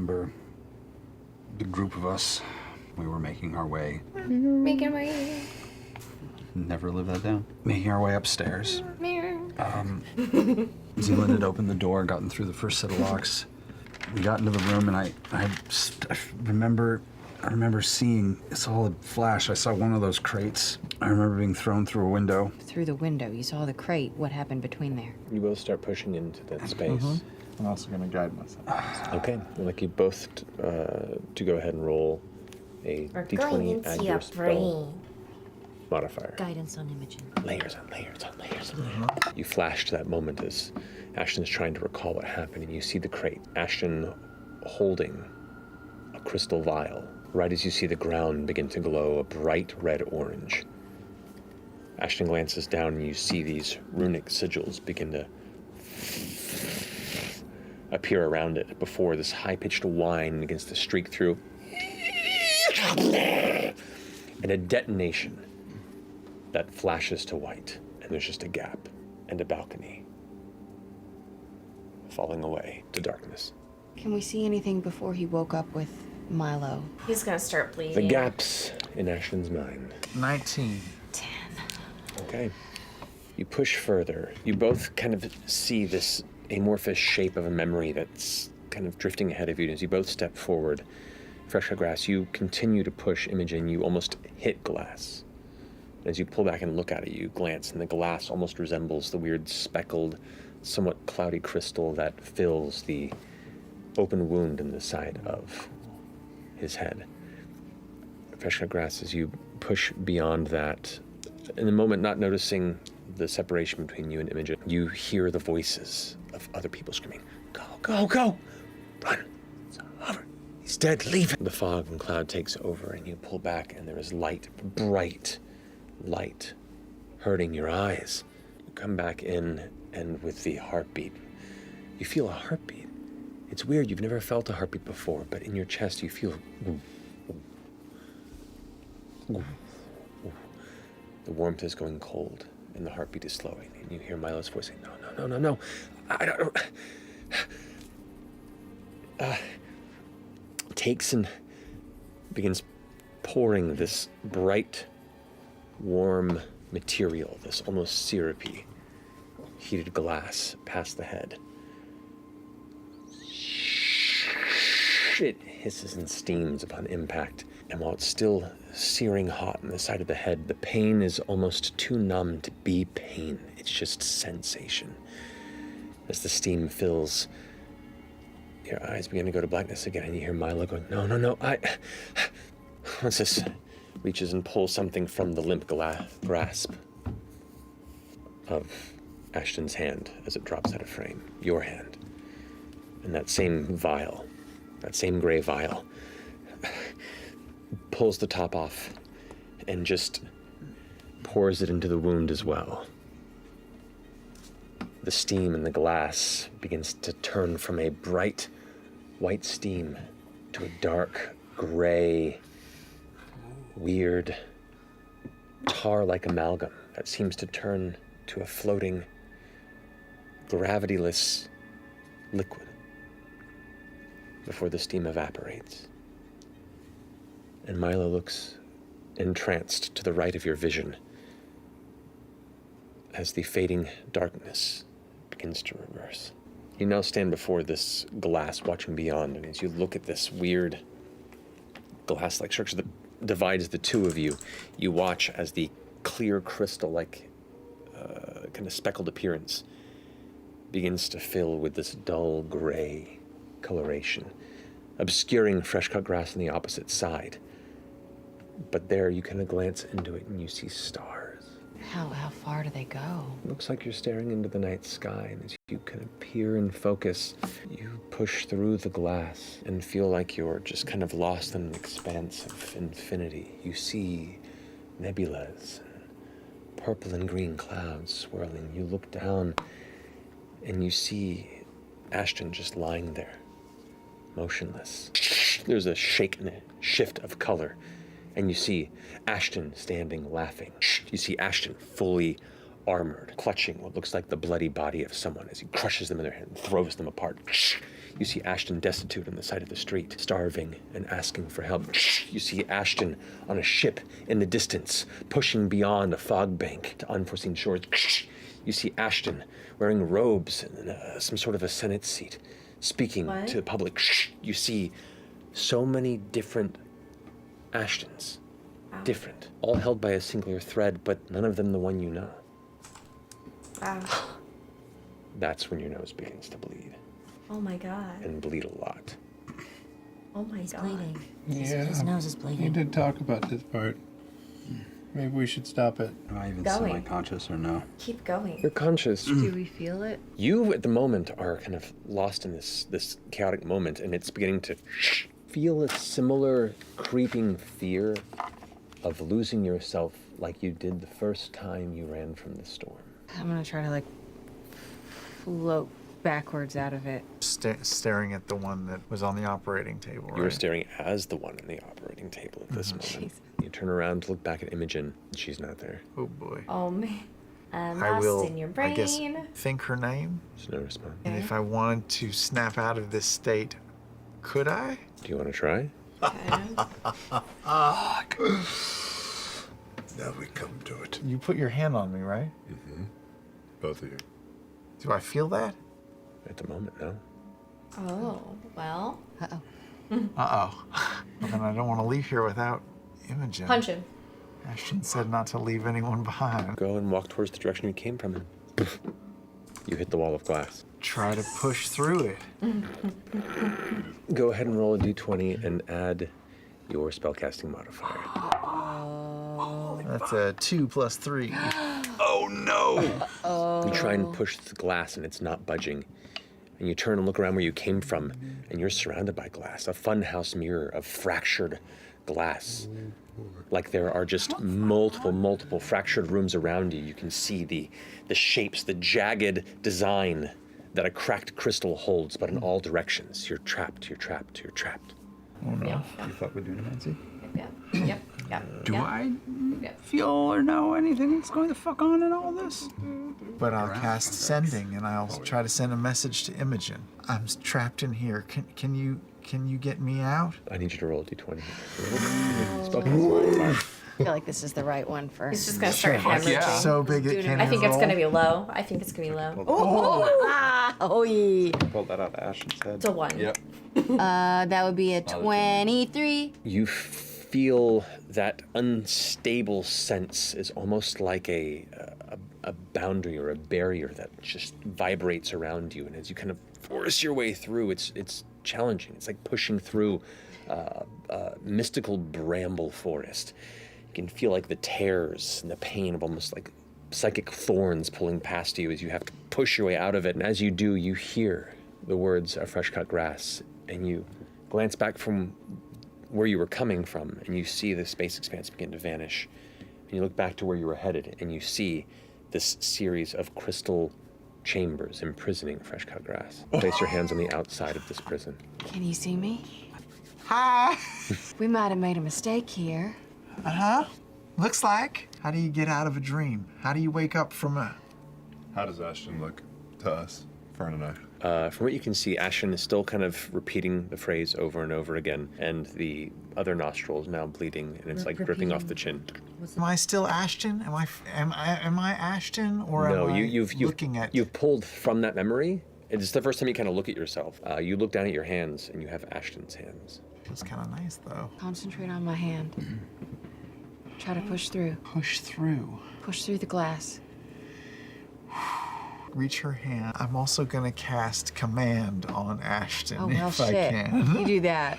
remember the group of us. We were making our way. Making my way. Never live that down. Making our way upstairs. Mirror. Zealand had opened the door, gotten through the first set of locks. We got into the room, and I remember seeing a solid flash. I saw one of those crates. I remember being thrown through a window. Through the window, you saw the crate. What happened between there? You both start pushing into that space. I'm also going to guide myself. Okay, I'd like you both to go ahead and roll a We're going d20 into add your your spell brain. modifier. Guidance on Imogen. Layers on layers on layers. You flash to that moment as Ashton's trying to recall what happened, and you see the crate. Ashton holding a crystal vial. Right as you see the ground begin to glow a bright red orange. Ashton glances down and you see these runic sigils begin to appear around it before this high-pitched whine begins to streak through. And a detonation that flashes to white, and there's just a gap and a balcony falling away to darkness. Can we see anything before he woke up with Milo? He's gonna start bleeding. The gaps in Ashton's mind. 19. 10. Okay. You push further. You both kind of see this amorphous shape of a memory that's kind of drifting ahead of you. As you both step forward, Fresh Cut Grass, you continue to push Imogen. You almost hit glass. As you pull back and look at it, you glance, and the glass almost resembles the weird speckled, somewhat cloudy crystal that fills the open wound in the side of his head. Fresh Cut Grass, as you push beyond that, in the moment not noticing the separation between you and Imogen, you hear the voices of other people screaming, "Go, go, go! Run! It's over! He's dead! Leave him!" The fog and cloud takes over, and you pull back, and there is light, bright light, hurting your eyes. You come back in, and with the heartbeat, you feel a heartbeat. It's weird, you've never felt a heartbeat before, but in your chest you feel the warmth is going cold, and the heartbeat is slowing, and you hear Milo's voice saying, no, I don't... takes and begins pouring this bright, warm material, this almost syrupy, heated glass past the head. It hisses and steams upon impact, and while it's still searing hot on the side of the head, the pain is almost too numb to be pain. It's just sensation. As the steam fills, your eyes begin to go to blackness again, and you hear Milo going, no, Once this reaches and pulls something from the limp grasp of Ashton's hand as it drops out of frame, your hand, and that same vial, that same gray vial, pulls the top off and just pours it into the wound as well. The steam in the glass begins to turn from a bright white steam to a dark gray, weird, tar-like amalgam that seems to turn to a floating, gravityless liquid before the steam evaporates. And Milo looks entranced to the right of your vision as the fading darkness begins to reverse. You now stand before this glass, watching beyond, and as you look at this weird glass-like structure that divides the two of you, you watch as the clear crystal-like kind of speckled appearance begins to fill with this dull gray coloration, obscuring fresh-cut grass on the opposite side. But there you kind of glance into it and you see stars. How far do they go? Looks like you're staring into the night sky, and as you kind of peer and focus, you push through the glass and feel like you're just kind of lost in an expanse of infinity. You see nebulas and purple and green clouds swirling. You look down and you see Ashton just lying there, motionless. There's a shake and a shift of color, and you see Ashton standing laughing. You see Ashton fully armored, clutching what looks like the bloody body of someone as he crushes them in their hand and throws them apart. You see Ashton destitute on the side of the street, starving and asking for help. You see Ashton on a ship in the distance, pushing beyond a fog bank to unforeseen shores. You see Ashton wearing robes and some sort of a Senate seat, speaking to the public. You see so many different Ashtons. Different. All held by a singular thread, but none of them the one you know. Wow. That's when your nose begins to bleed. Oh my god. And bleed a lot. Oh my god. Bleeding. Yeah. His nose is You bleeding. did talk about this part. Maybe we should stop it. Am I even Going. semi-conscious or no? Keep going. You're conscious. Do we feel it? You, at the moment, are kind of lost in this chaotic moment, and it's beginning to feel a similar creeping fear of losing yourself like you did the first time you ran from the storm. I'm gonna try to like float backwards out of it. Staring at the one that was on the operating table, right? You were staring as the one on the operating table at this moment. Jesus. You turn around to look back at Imogen, and she's not there. Oh boy. Oh man. I'm I lost will, in your brain. I guess, think her name. There's no response. And if I wanted to snap out of this state, could I? Do you want to try? Now we come to it. You put your hand on me, right? Both of you. Do I feel that? At the moment, no. Oh, well. Uh-oh. Uh-oh. Well, then I don't want to leave here without Imogen. Punch him. Ashton said not to leave anyone behind. Go and walk towards the direction you came from, and you hit the wall of glass. Try to push through it. Go ahead and roll a d20 and add your spellcasting modifier. That's a 2 plus 3. Oh no! You try and push the glass and it's not budging. And you turn and look around where you came from, and you're surrounded by glass, a funhouse mirror of fractured glass. Like there are just multiple fractured rooms around you. You can see the shapes, the jagged design that a cracked crystal holds, but in all directions. You're trapped, you're trapped, you're trapped. Oh no. Yeah. You fuck with Dunamancy? Yep. Do I Yep. feel or know anything that's going to fuck on in all this? But I'll cast sending, and I'll try to send a message to Imogen. I'm trapped in here. Can you get me out? I need you to roll a d20. I feel like this is the right one for. He's just gonna start hemorrhaging. So big it can't I think even it's gonna roll? be low. I think it's gonna be low. Oh, yeah. Pulled that out of Ashton's head. It's a 1. Yep. That would be a 23. You feel that unstable sense is almost like a boundary or a barrier that just vibrates around you, and as you kind of force your way through, it's challenging. It's like pushing through a mystical bramble forest. You can feel like the tears and the pain of almost like psychic thorns pulling past you as you have to push your way out of it, and as you do, you hear the words of fresh cut grass, and you glance back from where you were coming from, and you see the space expanse begin to vanish. And you look back to where you were headed, and you see this series of crystal chambers imprisoning fresh cut grass. Place your hands on the outside of this prison. Can you see me? Hi. We might have made a mistake here. Looks like. How do you get out of a dream? How do you wake up from a... How does Ashton look to us? Fern and I. From what you can see, Ashton is still kind of repeating the phrase over and over again, and the other nostril is now bleeding, and it's like dripping off the chin. Am I still Ashton? Am I Ashton, or No, am I you've looking at... you've pulled from that memory. It's the first time you kind of look at yourself. You look down at your hands, and you have Ashton's hands. Feels kind of nice, though. Concentrate on my hand. Try to push through. Push through. Push through the glass. Reach her hand. I'm also gonna cast command on Ashton Oh, well, if shit. I can. You do that.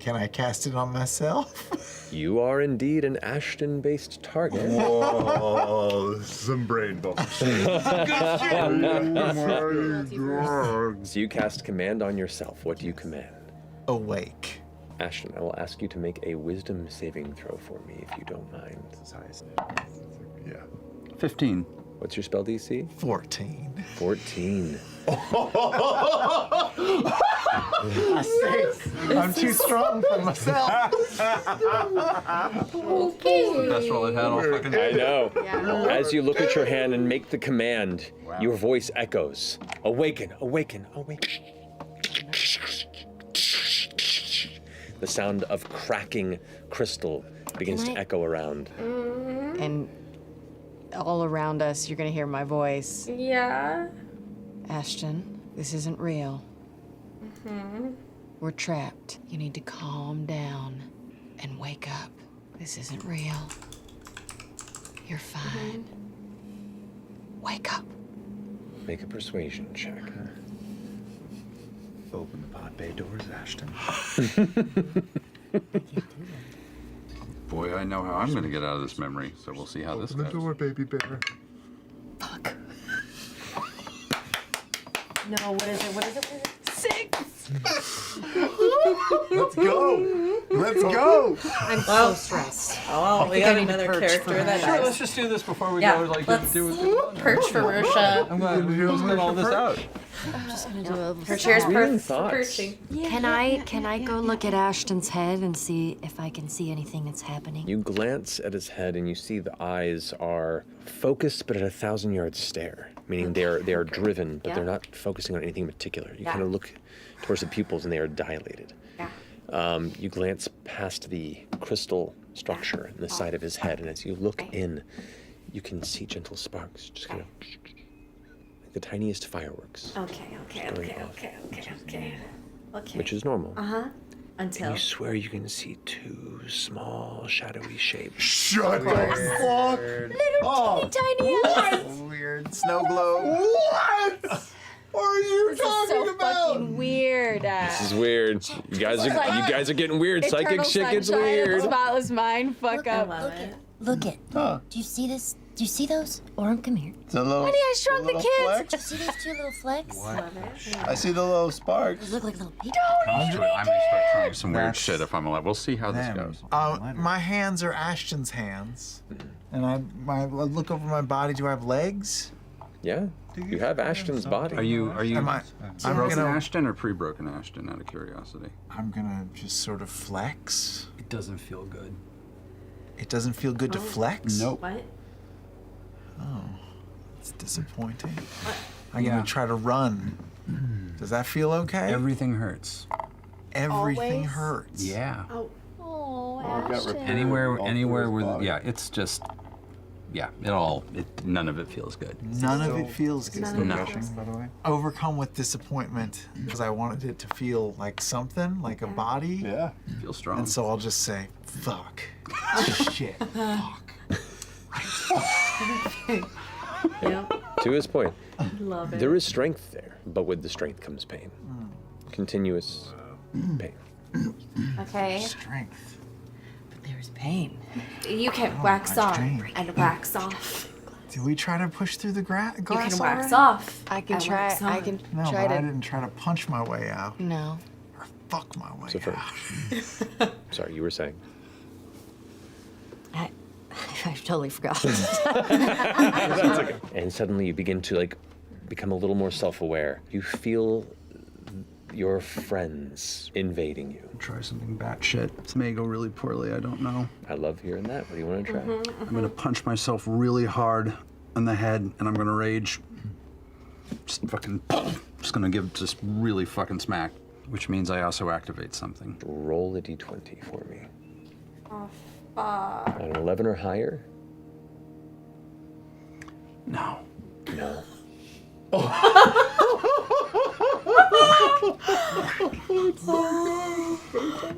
Can I cast it on myself? You are indeed an Ashton-based target. Whoa, some brain bubbles. So you cast command on yourself. What do you command? Awake. Ashton, I will ask you to make a wisdom saving throw for me, if you don't mind. Yeah. 15. What's your spell DC? 14. 14. I'm too strong for myself. Okay. Best roll I've had all fucking I know. Yeah. As you look at your hand and make the command, your voice echoes. Awaken, awaken, awaken. The sound of cracking crystal begins to echo around. And all around us, you're gonna hear my voice. Yeah. Ashton, this isn't real. We're trapped. You need to calm down and wake up. This isn't real. You're fine. Wake up. Make a persuasion check. Open the pod bay doors, Ashton. Boy, I know how I'm going to get out of this memory, so we'll see how this goes. baby bear. Fuck. No, what is it? What is it? What is it? 6. Let's go. Let's go. I'm so stressed. Oh, we got another character that Sure, let's just do this before we Yeah, go. Like, let's do perch for Rusha. I'm glad we got all this out. Her chair's thoughts. perching. Can I go look at Ashton's head and see if I can see anything that's happening? You glance at his head and you see the eyes are focused but at a 1,000-yard stare, meaning they are driven, but they're not focusing on anything in particular. You kind of look towards the pupils and they are dilated. Yeah. You glance past the crystal structure in the side of his head, and as you look in, you can see gentle sparks, just kind of like the tiniest fireworks, Okay. which is normal. Until. You swear you can see 2 small, shadowy shapes. Shut the fuck. Tiny eyes. Weird snow globe. What are you talking about? Fucking weird. This is weird. You guys are getting weird. Psychic Eternal shit gets sunshine of weird. Spotless mind. Fuck I up. love it. Look it. Huh. Do you see this? Do you see those? Orem, come here. It's a little, Honey, I shrunk the little kids. flex. Do you see these 2 little flecks? Love it. I see the little sparks. Look like little people. I may start trying some weird shit if I'm allowed. We'll see how this goes. My hands are Ashton's hands, and I look over my body. Do I have legs? Yeah, you have Ashton's body. Are you Am I? I'm broken gonna. Ashton or pre-broken Ashton, out of curiosity? I'm gonna just sort of flex. It doesn't feel good. It doesn't feel good to flex. Nope. What? It's disappointing. I'm gonna try to run. Does that feel okay? Everything hurts. Everything Always? hurts. Yeah. Oh, Ashton. Anywhere with it's just none of it feels good. None of it feels good. None of it. By the way. Overcome with disappointment because I wanted it to feel like something, like a body. Yeah. Feel strong. And so I'll just say, fuck. Shit. Fuck. To his point, love it. there is strength there, but with the strength comes pain. Continuous pain. Okay. Strength. But there's pain. You can wax my on dream. and wax off. Did we try to push through the glass? You can wax already? off. I can and try. wax I on. can No, try but I to. didn't try to punch my way out No. or fuck my way So out. Sorry, you were saying. I totally forgot. And suddenly you begin to become a little more self-aware. You feel your friends invading you. Try something batshit. This may go really poorly. I don't know. I love hearing that. What do you want to try? I'm gonna punch myself really hard on the head, and I'm gonna rage. Just fucking. Just gonna give just really fucking smack, which means I also activate something. Roll a d20 for me. Oh, fuck. On an 11 or higher? No. No.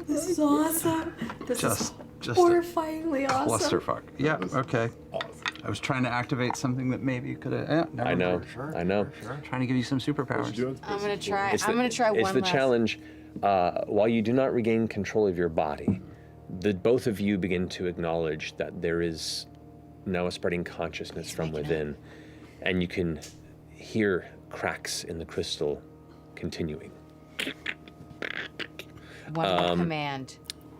This is awesome. This is Just horrifyingly a awesome. clusterfuck. Yeah. Okay. I was trying to activate something that maybe could have. Yeah, never I know. mind. I know. Trying to give you some superpowers. I'm gonna try. It's I'm gonna try It's one the last. challenge. While you do not regain control of your body, both of you begin to acknowledge that there is now a spreading consciousness from within, and you can hear cracks in the crystal continuing. One more command.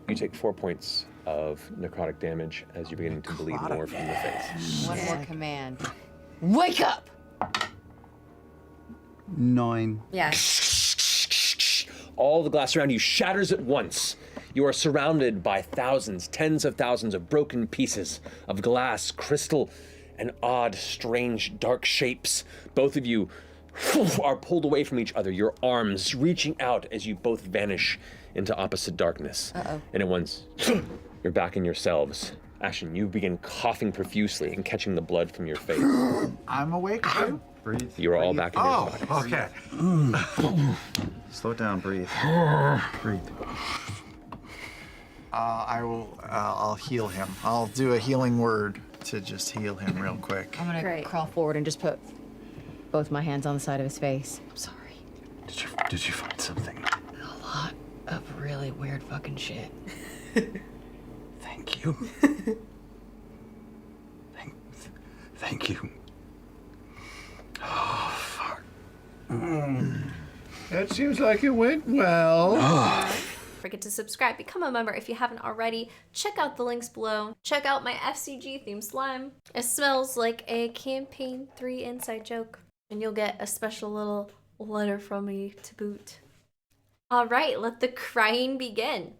You take 4 points of necrotic damage as you're beginning to bleed more from the face. One more command. Wake up! 9. Yeah. All the glass around you shatters at once. You are surrounded by thousands, tens of thousands of broken pieces of glass, crystal, and odd, strange, dark shapes. Both of you are pulled away from each other, your arms reaching out as you both vanish into opposite darkness. And at once, you're back in yourselves. Ashton, you begin coughing profusely and catching the blood from your face. I'm awake too. Breathe. You're all back in your bodies. Okay. Slow down. Breathe. Breathe. I'll heal him. I'll do a healing word to just heal him real quick. I'm gonna Great. crawl forward and just put both my hands on the side of his face. I'm sorry. Did you find something? A lot of really weird fucking shit. Thank you. Thank you. Oh, fuck. That seems like it went well. Forget to subscribe, become a member if you haven't already. Check out the links below. Check out my FCG themed slime. It smells like a Campaign 3 inside joke. And you'll get a special little letter from me to boot. All right, let the crying begin.